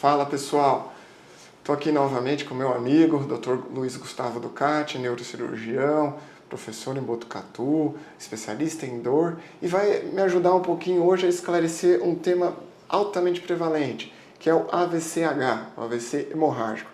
Fala pessoal, estou aqui novamente com meu amigo, Dr. Luiz Gustavo Ducati, neurocirurgião, professor em Botucatu, especialista em dor e vai me ajudar um pouquinho hoje a esclarecer um tema altamente prevalente, que é o AVCH, o AVC hemorrágico.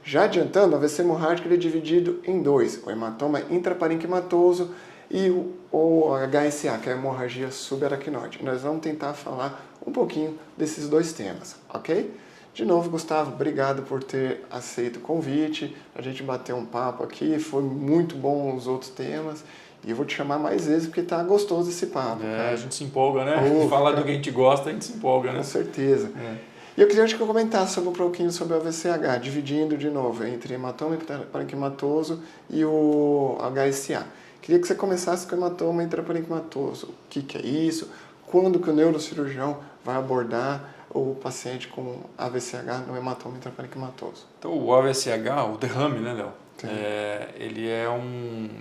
Já adiantando, o AVC hemorrágico ele é dividido em dois, o hematoma intraparenquimatoso e o HSA, que é a hemorragia subaracnoide. Nós vamos tentar falar um pouquinho desses dois temas, ok? De novo, Gustavo, obrigado por ter aceito o convite, a gente bateu um papo aqui, foi muito bom os outros temas, e eu vou te chamar mais vezes porque tá gostoso esse papo. A gente se empolga, né? Falar do que a gente gosta, a gente se empolga, né? Com certeza. E eu queria que eu comentasse um pouquinho sobre o AVCH, dividindo de novo entre hematoma intraparenquimatoso e o HSA. Queria que você começasse com o hematoma intraparenquimatoso. O que é isso? Quando que o neurocirurgião vai abordar o paciente com AVCH no hematoma intraparenquimatoso? Então, o AVCH, o derrame, né, Léo? Ele é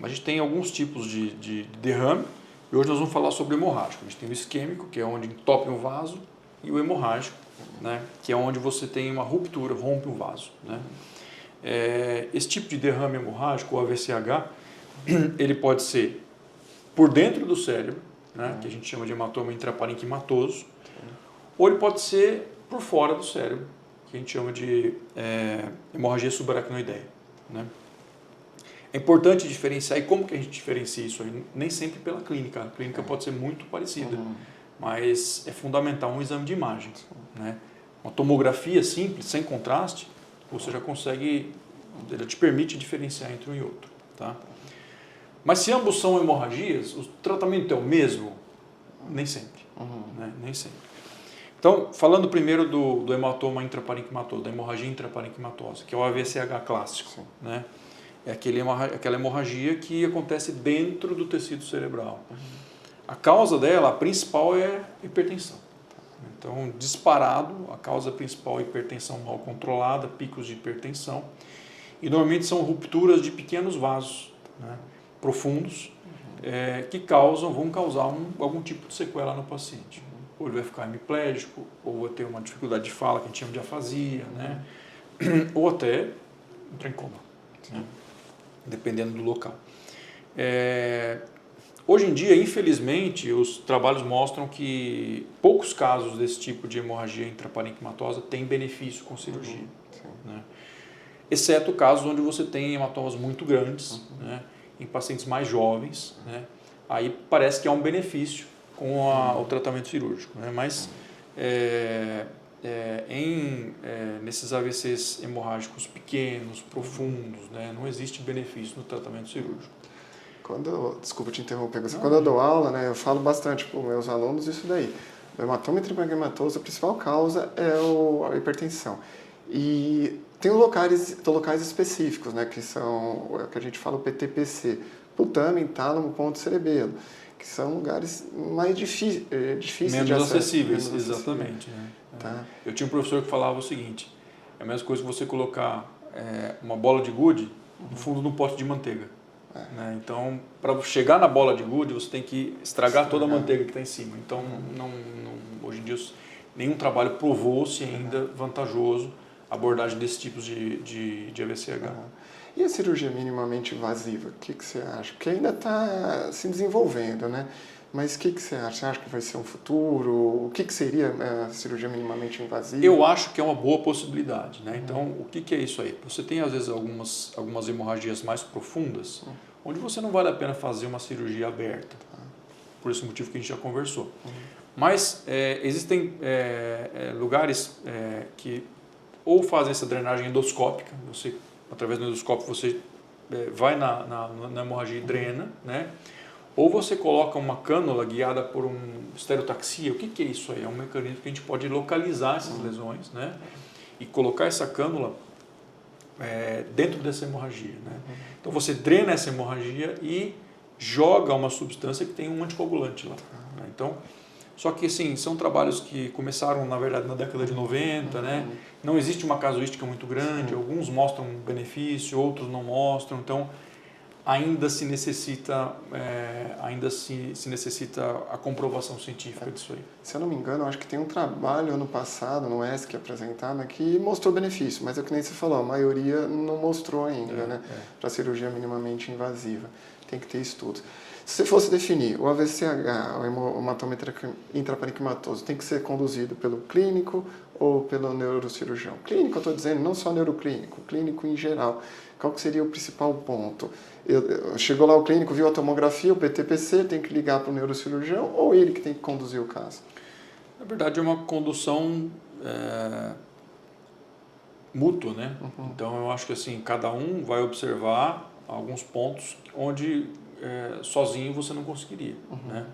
A gente tem alguns tipos de derrame, e hoje nós vamos falar sobre o hemorrágico. A gente tem o isquêmico, que é onde entope um vaso, e o hemorrágico, né, que é onde você tem uma ruptura, rompe um vaso, né? Esse tipo de derrame hemorrágico, o AVCH, ele pode ser por dentro do cérebro, né, que a gente chama de hematoma intraparenquimatoso, ou ele pode ser por fora do cérebro, que a gente chama de hemorragia subaracnoideia, né? É importante diferenciar, e como que a gente diferencia isso aí? Nem sempre pela clínica, a clínica pode ser muito parecida, mas é fundamental um exame de imagem, né? Uma tomografia simples, sem contraste, você já consegue, ela te permite diferenciar entre um e outro, tá? Mas se ambos são hemorragias, o tratamento é o mesmo? Nem sempre, né? Nem sempre. Então, falando primeiro do hematoma intraparenquimatoso, da hemorragia intraparenquimatosa, que é o AVCH clássico, né? É aquela hemorragia que acontece dentro do tecido cerebral. A causa dela, a principal, é hipertensão. Então, disparado, a causa principal é hipertensão mal controlada, picos de hipertensão. E normalmente são rupturas de pequenos vasos, né, profundos, que vão causar algum tipo de sequela no paciente. Ou ele vai ficar hemiplégico, ou vai ter uma dificuldade de fala, que a gente chama de afasia, né, ou até entrar em coma, né, dependendo do local. Hoje em dia, infelizmente, os trabalhos mostram que poucos casos desse tipo de hemorragia intraparenquimatosa têm benefício com cirurgia, né? Exceto casos onde você tem hematomas muito grandes, né, em pacientes mais jovens, né, aí parece que há um benefício com o tratamento cirúrgico, né, mas nesses AVCs hemorrágicos pequenos, profundos, né, não existe benefício no tratamento cirúrgico. Desculpa te interromper, quando eu dou aula, né, eu falo bastante para os meus alunos isso daí. O hematoma intraparenquimatoso, a principal causa é a hipertensão. E tem locais específicos, né, que são o que a gente fala o PTPC, putame, tálamo, ponto cerebelo, que são lugares mais difíceis de acesso. Acessíveis, exatamente. Né? Tá. Eu tinha um professor que falava o seguinte: é a mesma coisa que você colocar uma bola de gude no fundo de um pote de manteiga. Né? Então, para chegar na bola de gude, você tem que estragar toda a manteiga que está em cima. Então, hoje em dia, nenhum trabalho provou-se ainda vantajoso a abordagem desses tipos de AVCH. E a cirurgia minimamente invasiva, o que você acha? Porque ainda está se desenvolvendo, né? Mas o que você acha? Você acha que vai ser um futuro? O que seria a cirurgia minimamente invasiva? Eu acho que é uma boa possibilidade, né? Então, o que é isso aí? Você tem, às vezes, algumas hemorragias mais profundas, onde você não vale a pena fazer uma cirurgia aberta, por esse motivo que a gente já conversou. Mas existem lugares que ou fazem essa drenagem endoscópica, através do endoscópio você vai na hemorragia e drena, né? Ou você coloca uma cânula guiada por estereotaxia. O que é isso aí? É um mecanismo que a gente pode localizar essas lesões, né? E colocar essa cânula dentro dessa hemorragia, né? Então você drena essa hemorragia e joga uma substância que tem um anticoagulante lá, né? Então, só que assim, são trabalhos que começaram, na verdade, na década de 90, né? Não existe uma casuística muito grande, alguns mostram benefício, outros não mostram. Então, ainda se necessita, se necessita a comprovação científica disso aí. Se eu não me engano, eu acho que tem um trabalho ano passado no ESC apresentado que mostrou benefício, mas é que nem você falou, a maioria não mostrou ainda, né? Para cirurgia minimamente invasiva. Tem que ter estudos. Se você fosse definir o AVCH, o hematoma intraparenquimatoso, tem que ser conduzido pelo clínico ou pelo neurocirurgião? Clínico, eu estou dizendo, não só neuroclínico, clínico em geral. Qual que seria o principal ponto? Chegou lá o clínico, viu a tomografia, o PT-PC, tem que ligar para o neurocirurgião ou ele que tem que conduzir o caso? Na verdade, é uma condução mútua, né? Então, eu acho que assim, cada um vai observar alguns pontos onde sozinho você não conseguiria, né?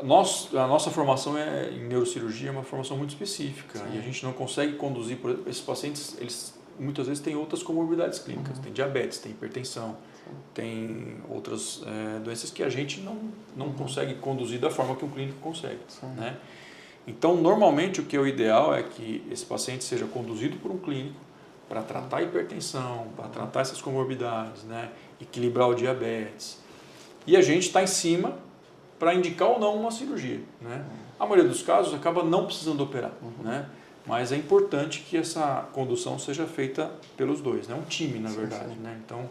A nossa formação em neurocirurgia é uma formação muito específica. Sim. E a gente não consegue conduzir, por esses pacientes, eles muitas vezes têm outras comorbidades clínicas, tem diabetes, tem hipertensão, tem outras doenças que a gente não consegue conduzir da forma que um clínico consegue, né? Então, normalmente, o que é o ideal é que esse paciente seja conduzido por um clínico para tratar a hipertensão, para tratar essas comorbidades, né? Equilibrar o diabetes. E a gente está em cima para indicar ou não uma cirurgia, né? A maioria dos casos acaba não precisando operar, né? Mas é importante que essa condução seja feita pelos dois, né? Um time, na verdade, né? Então,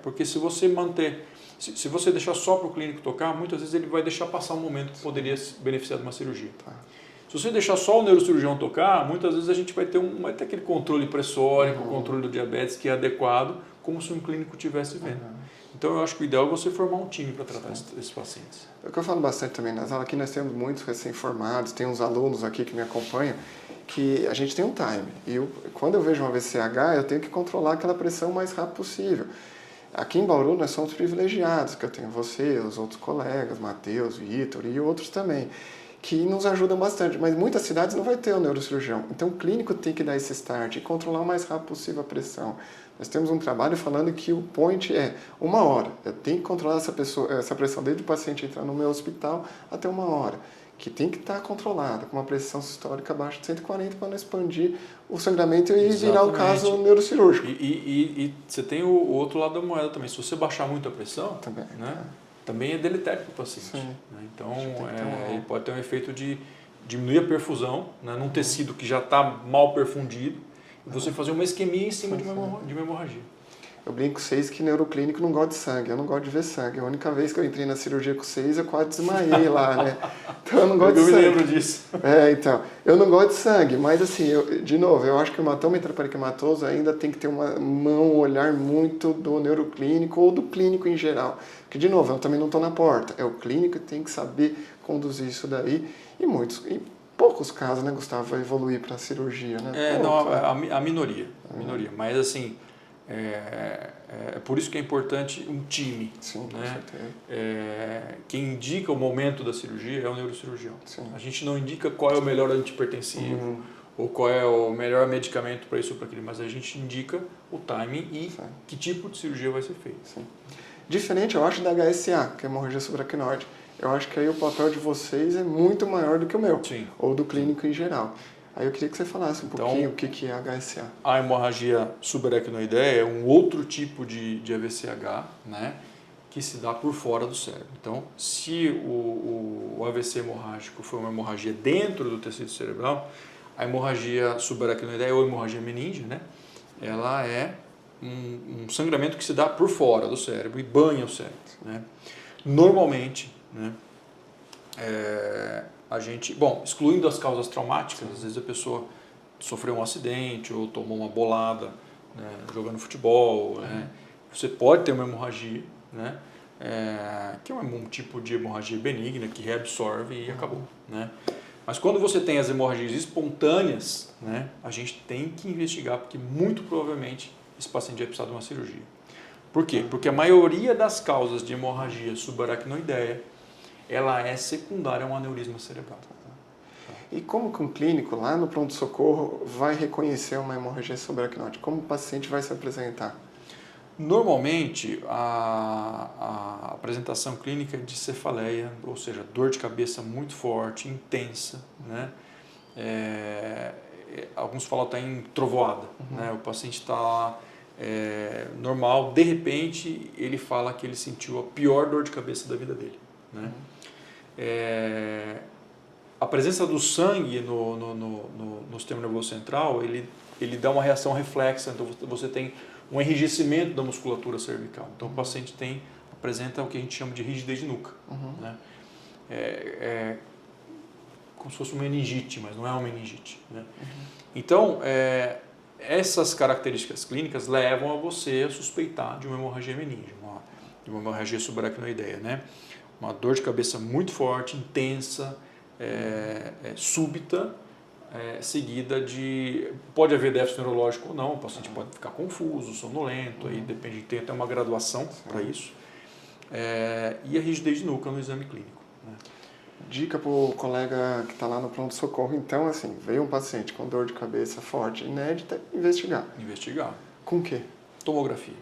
porque se você manter, se você deixar só para o clínico tocar, muitas vezes ele vai deixar passar um momento que poderia se beneficiar de uma cirurgia. Se você deixar só o neurocirurgião tocar, muitas vezes a gente vai ter aquele controle pressórico, controle do diabetes que é adequado, como se um clínico estivesse vendo. Então, eu acho que o ideal é você formar um time para tratar esses pacientes. É o que eu falo bastante também nas aulas. Aqui nós temos muitos recém-formados, tem uns alunos aqui que me acompanham, que a gente tem um time. E quando eu vejo um AVCH, eu tenho que controlar aquela pressão o mais rápido possível. Aqui em Bauru, nós somos privilegiados, que eu tenho você, os outros colegas, Matheus, Vitor e outros também, que nos ajudam bastante. Mas muitas cidades não vai ter o neurocirurgião. Então, o clínico tem que dar esse start e controlar o mais rápido possível a pressão. Nós temos um trabalho falando que o point é 1 hora. Eu tenho que controlar essa pressão desde o paciente entrar no meu hospital até 1 hora. Que tem que estar controlada, com uma pressão sistólica abaixo de 140 para não expandir o sangramento e virar o caso neurocirúrgico. E você tem o outro lado da moeda também. Se você baixar muito a pressão, também é deletério para o paciente. Né? Então, ele pode ter um efeito de diminuir a perfusão, né, num tecido que já está mal perfundido, e você fazer uma isquemia em cima de uma hemorragia. Eu brinco com vocês que neuroclínico não gosta de sangue, eu não gosto de ver sangue. A única vez que eu entrei na cirurgia com vocês, eu quase desmaiei lá, né? Então eu não gosto de sangue. Eu me lembro disso. Então, eu não gosto de sangue, mas assim, de novo, eu acho que o hematoma intraparenquimatoso ainda tem que ter um olhar muito do neuroclínico ou do clínico em geral. Porque, de novo, eu também não estou na porta, é o clínico que tem que saber conduzir isso daí, em poucos casos, né, Gustavo, vai evoluir para a cirurgia, né? A minoria, mas assim, é por isso que é importante um time. Sim, com né? certeza. Quem indica o momento da cirurgia é o neurocirurgião. Sim. A gente não indica qual é o melhor antihipertensivo ou qual é o melhor medicamento para isso ou para aquilo, mas a gente indica o timing e que tipo de cirurgia vai ser feita. Sim. Diferente, eu acho, da HSA, que é hemorragia subaracnoide. Eu acho que aí o papel de vocês é muito maior do que o meu, ou do clínico em geral. Aí eu queria que você falasse um pouquinho o que é a HSA. A hemorragia subaracnoideia é um outro tipo de AVCH, né, que se dá por fora do cérebro. Então, se o AVC hemorrágico for uma hemorragia dentro do tecido cerebral, a hemorragia subaracnoideia ou hemorragia meníngea, né, ela é um sangramento que se dá por fora do cérebro e banha o cérebro. Né? Normalmente, né, a gente, excluindo as causas traumáticas, às vezes a pessoa sofreu um acidente ou tomou uma bolada, né, jogando futebol, né, você pode ter uma hemorragia, né, que é um tipo de hemorragia benigna que reabsorve e acabou. Né? Mas quando você tem as hemorragias espontâneas, né, a gente tem que investigar, porque muito provavelmente esse paciente vai precisar de uma cirurgia. Por quê? Porque a maioria das causas de hemorragia subaracnoideia, ela é secundária a um aneurisma cerebral. E como que um clínico lá no pronto-socorro vai reconhecer uma hemorragia subaracnoide? Como o paciente vai se apresentar? Normalmente, a apresentação clínica é de cefaleia, ou seja, dor de cabeça muito forte, intensa, né? Alguns falam até em trovoada, né? O paciente está normal, de repente ele fala que ele sentiu a pior dor de cabeça da vida dele, né? A presença do sangue no sistema nervoso central, ele dá uma reação reflexa, então você tem um enrijecimento da musculatura cervical. Então o paciente apresenta o que a gente chama de rigidez de nuca, né? Como se fosse uma meningite, mas não é uma meningite, né? Então, essas características clínicas levam a você a suspeitar de uma hemorragia meníngea, de uma hemorragia subaracnoideia, né? Uma dor de cabeça muito forte, intensa, súbita, seguida de... Pode haver déficit neurológico ou não, o paciente pode ficar confuso, sonolento, aí depende, tem até uma graduação para isso. E a rigidez de nuca no exame clínico, né? Dica para o colega que está lá no pronto-socorro, então, assim, veio um paciente com dor de cabeça forte, inédita, investigar. Investigar. Com o quê? Tomografia.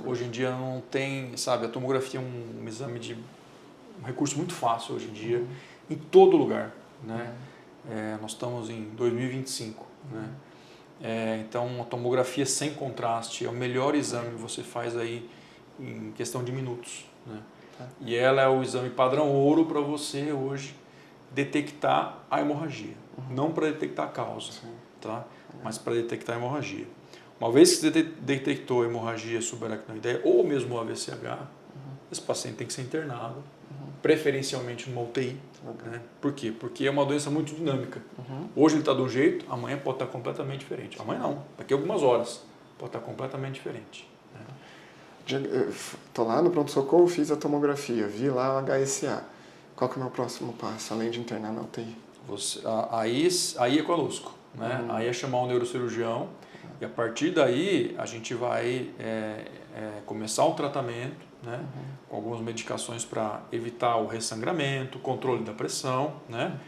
Hoje em dia não tem, sabe, a tomografia é um exame um recurso muito fácil hoje em dia, em todo lugar, né? Nós estamos em 2025, né? Então, a tomografia sem contraste é o melhor exame que você faz aí em questão de minutos, né? E ela é o exame padrão ouro para você hoje detectar a hemorragia. Não para detectar a causa, tá? Mas para detectar a hemorragia. Uma vez que você detectou a hemorragia subaracnoideia ou mesmo o AVCH, esse paciente tem que ser internado, preferencialmente numa UTI. Né? Por quê? Porque é uma doença muito dinâmica. Hoje ele está de um jeito, amanhã pode estar completamente diferente. Amanhã não, daqui a algumas horas pode estar completamente diferente. Estou lá no pronto-socorro, fiz a tomografia, vi lá o HSA. Qual que é o meu próximo passo, além de internar na UTI? Aí é conosco, né? Aí é chamar um neurocirurgião e a partir daí a gente vai começar um tratamento, né? Com algumas medicações para evitar o ressangramento, controle da pressão, né?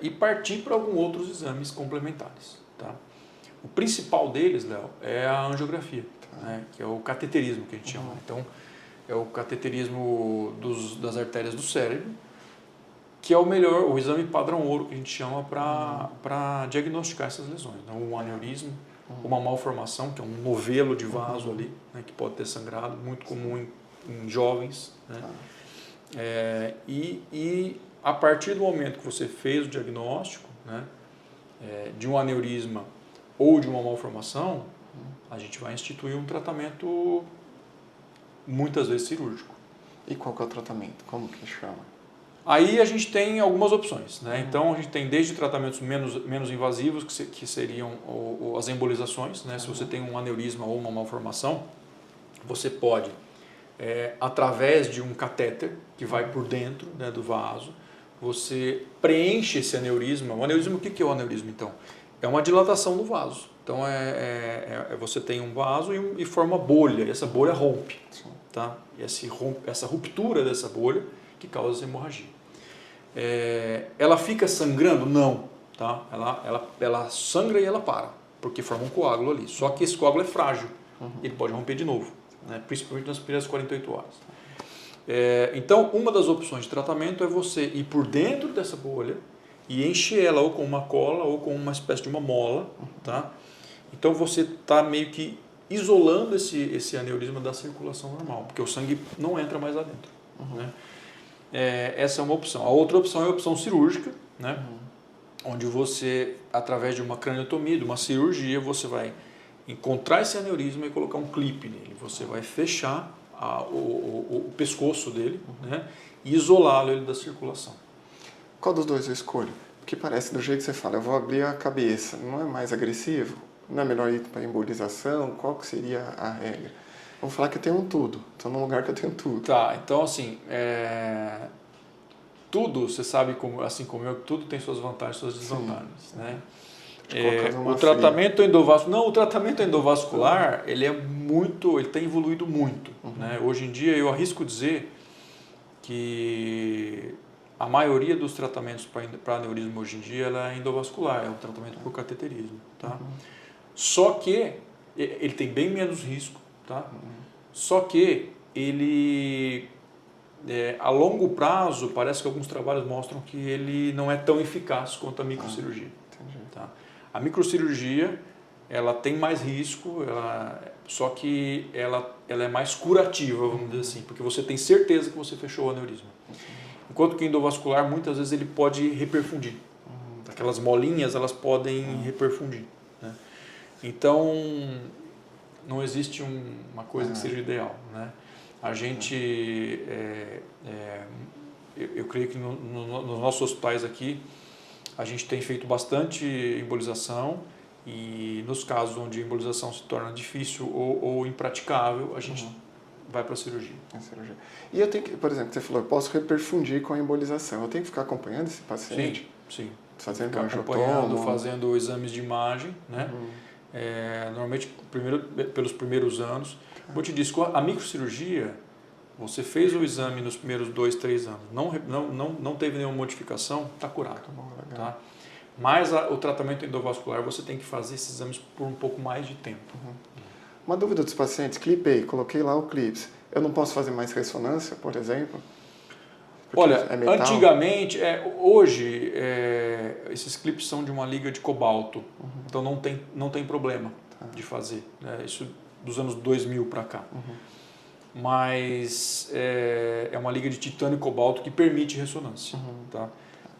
E partir para alguns outros exames complementares, tá? O principal deles, Léo, é a angiografia, né? Que é o cateterismo que a gente chama. Então, é o cateterismo das artérias do cérebro, que é o exame padrão ouro que a gente chama para diagnosticar essas lesões. Então, um aneurisma, uma malformação, que é um novelo de vaso ali, né? Que pode ter sangrado, muito comum em jovens, né? E a partir do momento que você fez o diagnóstico, né? De um aneurisma ou de uma malformação, a gente vai instituir um tratamento muitas vezes cirúrgico. E qual que é o tratamento? Como que chama? Aí a gente tem algumas opções, né? Então a gente tem desde tratamentos menos invasivos, que seriam as embolizações, né? Se você tem um aneurisma ou uma malformação, você pode, através de um catéter que vai por dentro, né, do vaso, você preenche esse aneurisma. O aneurisma, o que é o aneurisma então? É uma dilatação do vaso. Então você tem um vaso e forma bolha, e essa bolha rompe, tá? E essa ruptura dessa bolha que causa essa hemorragia. Ela fica sangrando? Não, tá? Ela sangra e ela para, porque forma um coágulo ali. Só que esse coágulo é frágil, ele pode romper de novo, né? Principalmente nas primeiras 48 horas. Então, uma das opções de tratamento é você ir por dentro dessa bolha e encher ela ou com uma cola ou com uma espécie de uma mola, tá? Então você está meio que isolando esse aneurisma da circulação normal, porque o sangue não entra mais lá dentro, né? Essa é uma opção. A outra opção é a opção cirúrgica, né? Onde você, através de uma craniotomia, de uma cirurgia, você vai encontrar esse aneurisma e colocar um clipe nele. Você vai fechar o pescoço dele, né? E isolá-lo da circulação. Qual dos dois eu escolho? Porque parece, do jeito que você fala, eu vou abrir a cabeça, não é mais agressivo? Não é melhor ir para embolização? Qual que seria a regra? Vamos falar que eu tenho um tudo, estou num lugar que eu tenho tudo. Tá, então assim, tudo, você sabe, assim como eu, tudo tem suas vantagens e suas desvantagens, né? O tratamento endovascular, o tratamento endovascular, ele tem evoluído muito, né? Hoje em dia eu arrisco dizer que a maioria dos tratamentos para aneurisma hoje em dia ela é endovascular, é o tratamento por cateterismo, tá? Só que ele tem bem menos risco, tá? Só que ele, a longo prazo, parece que alguns trabalhos mostram que ele não é tão eficaz quanto a microcirurgia. Tá? A microcirurgia, ela tem mais risco, só que ela é mais curativa, vamos dizer assim, porque você tem certeza que você fechou o aneurisma. Enquanto que o endovascular, muitas vezes ele pode reperfundir. Aquelas molinhas, elas podem reperfundir, né? Então, não existe uma coisa que seja ideal, né? A gente, eu creio que nos nossos hospitais aqui, a gente tem feito bastante embolização e nos casos onde a embolização se torna difícil ou impraticável, a gente vai para a cirurgia. E eu tenho que, por exemplo, você falou, eu posso reperfundir com a embolização. Eu tenho que ficar acompanhando esse paciente? Sim. Fazendo acompanhando, fazendo exames de imagem, né? Normalmente pelos primeiros anos. Como eu te disse, com a microcirurgia, você fez o exame nos primeiros 2, 3 anos, não teve nenhuma modificação, está curado. Tá bom, legal. Tá? Mas o tratamento endovascular, você tem que fazer esses exames por um pouco mais de tempo. Uma dúvida dos pacientes, clipei, coloquei lá o clips. Eu não posso fazer mais ressonância, por exemplo? Porque Olha, é metal? antigamente, hoje, esses clips são de uma liga de cobalto, então não tem problema de fazer, né? Isso dos anos 2000 para cá. Mas é uma liga de titânio e cobalto que permite ressonância. Tá?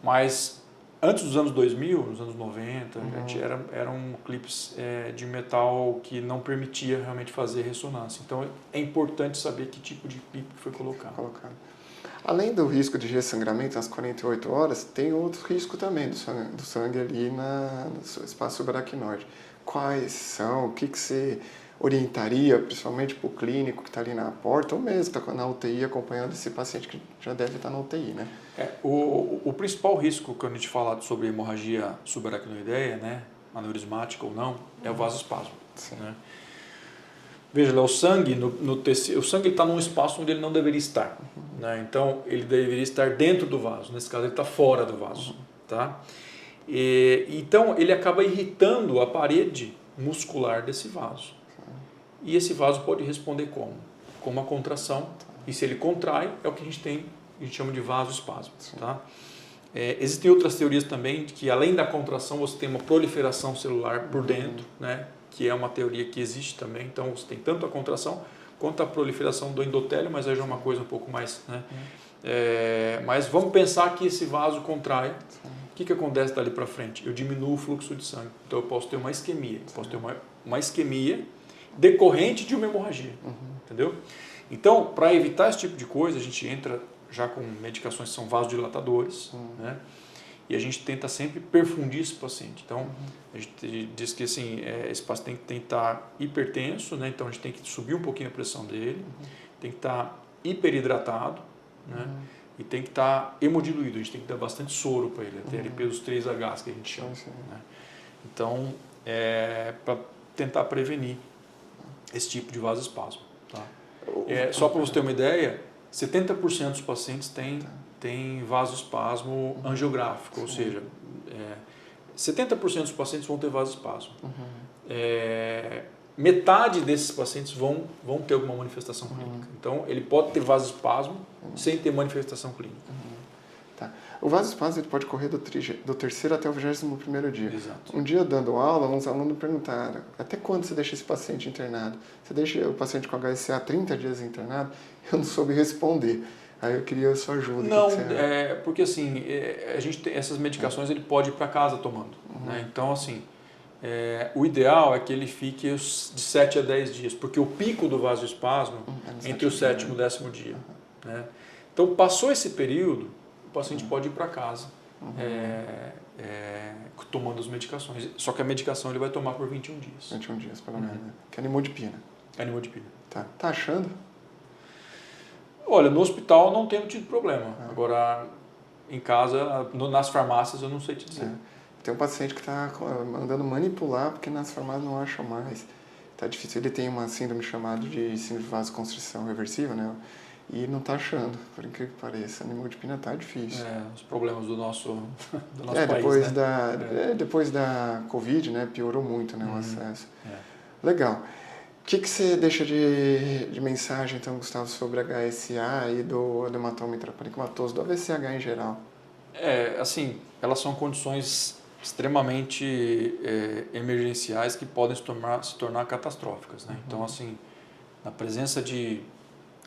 Mas antes dos anos 2000, nos anos 90, eram clips de metal que não permitia realmente fazer ressonância. Então é importante saber que tipo de clipe foi colocado. Além do risco de ressangramento nas 48 horas, tem outro risco também do sangue ali no espaço subaracnoide. Quais são? O que você orientaria, principalmente para o clínico que está ali na porta, ou mesmo está na UTI acompanhando esse paciente que já deve estar na UTI, né? O principal risco quando a gente fala sobre hemorragia subaracnoideia, né, aneurismática ou não, é o vasoespasmo. Né? Veja, o sangue no tecido, o sangue está num espaço onde ele não deveria estar, né? Então ele deveria estar dentro do vaso. Nesse caso ele está fora do vaso, tá? Então ele acaba irritando a parede muscular desse vaso. E esse vaso pode responder como? Com uma contração. E se ele contrai, é o que a gente chama de vasoespasmo. Tá? Existem outras teorias também de que além da contração você tem uma proliferação celular por dentro, né? Que é uma teoria que existe também. Então você tem tanto a contração quanto a proliferação do endotélio, mas aí já é uma coisa um pouco mais... Né? Mas vamos pensar que esse vaso contrai. O que acontece dali para frente? Eu diminuo o fluxo de sangue. Então eu posso ter uma isquemia. Eu posso ter uma isquemia decorrente de uma hemorragia, entendeu? Então, para evitar esse tipo de coisa, a gente entra já com medicações que são vasodilatadores, né? E a gente tenta sempre perfundir esse paciente. Então, a gente diz que assim, esse paciente tem que estar hipertenso, né? Então a gente tem que subir um pouquinho a pressão dele, tem que estar hiperidratado, né? E tem que estar hemodiluído, a gente tem que dar bastante soro para ele, até LP dos 3Hs que a gente chama. Né? Então, para tentar prevenir esse tipo de vasoespasmo. Tá? Só para você ter uma ideia, 70% dos pacientes têm vasoespasmo angiográfico, ou seja, 70% dos pacientes vão ter vasoespasmo. Metade desses pacientes vão ter alguma manifestação clínica. Então, ele pode ter vasoespasmo sem ter manifestação clínica. Tá. O vasoespasmo ele pode correr do terceiro até o 21º dia. Exato. Um dia, dando aula, uns alunos perguntaram, até quando você deixa esse paciente internado? Você deixa o paciente com HSA 30 dias internado? Eu não soube responder. Aí eu queria a sua ajuda. Não, porque assim, a gente tem essas medicações, ele pode ir para casa tomando. Né? Então, assim, o ideal é que ele fique de 7 a 10 dias, porque o pico do vasoespasmo é entre o 7º e o 10º dia. Né? Então, passou esse período, o paciente pode ir para casa tomando as medicações. Só que a medicação ele vai tomar por 21 dias. 21 dias, pelo menos. Que é animodipina. Animodipina. Tá achando? Olha, no hospital não tenho tido problema. Agora, em casa, nas farmácias, eu não sei te dizer. Tem um paciente que está mandando manipular porque nas farmácias não acham mais. Tá difícil. Ele tem uma síndrome chamada de síndrome de vasoconstrição reversiva, né? E não está achando, por incrível que pareça. A animodipina tá difícil. Os problemas do nosso depois país, né? Depois da Covid, né? Piorou muito, né, o acesso. Legal. O que você deixa de mensagem, então, Gustavo, sobre HSA e do hematoma intraparencomatoso, do AVCH em geral? Assim, elas são condições extremamente emergenciais que podem se tornar catastróficas, né? Então, assim, na presença de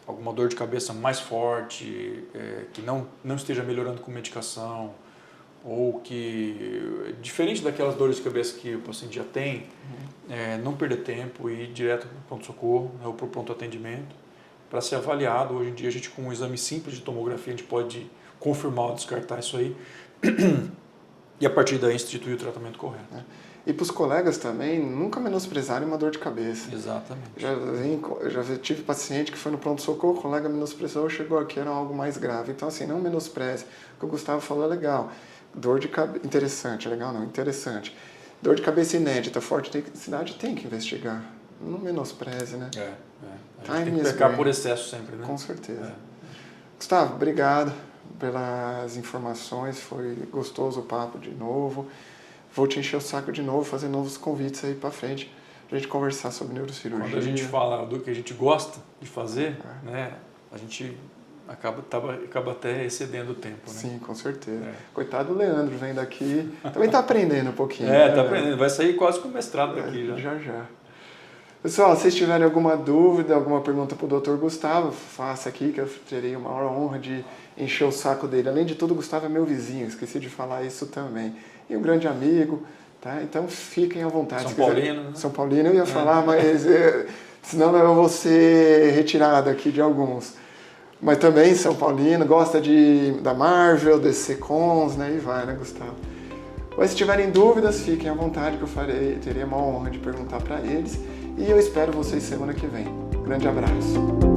alguma dor de cabeça mais forte, que não esteja melhorando com medicação, ou que, diferente daquelas dores de cabeça que o paciente já tem, não perder tempo e ir direto para o pronto-socorro, né, ou para o pronto-atendimento, para ser avaliado. Hoje em dia, a gente, com um exame simples de tomografia, a gente pode confirmar ou descartar isso aí, e a partir daí instituir o tratamento correto. E para os colegas também, nunca menosprezarem uma dor de cabeça. Exatamente. Já tive paciente que foi no pronto-socorro, o colega menosprezou, chegou aqui, era algo mais grave. Então, assim, não menospreze. O que o Gustavo falou é legal. Dor de cabeça, interessante, legal não, interessante. Dor de cabeça inédita, forte intensidade, tem que investigar. Não menospreze, né? A gente tem que pecar por excesso sempre, né? Com certeza. Gustavo, obrigado pelas informações, foi gostoso o papo de novo. Vou te encher o saco de novo, fazer novos convites aí pra frente, pra gente conversar sobre neurocirurgia. Quando a gente fala do que a gente gosta de fazer, né, a gente acaba até excedendo o tempo, né? Sim, com certeza. Coitado do Leandro, vem daqui, também tá aprendendo um pouquinho. Tá aprendendo, vai sair quase com o mestrado daqui já. Já. Pessoal, se vocês tiverem alguma dúvida, alguma pergunta para o Dr. Gustavo, faça aqui que eu terei uma honra de encher o saco dele. Além de tudo, o Gustavo é meu vizinho, esqueci de falar isso também. E um grande amigo, tá? Então fiquem à vontade. São Paulino, né? São Paulino, eu ia falar, mas senão eu vou ser retirado aqui de alguns. Mas também São Paulino, gosta da Marvel, DC Cons, né? E vai, né, Gustavo? Mas se tiverem dúvidas, fiquem à vontade que eu teria uma honra de perguntar para eles. E eu espero vocês semana que vem. Grande abraço.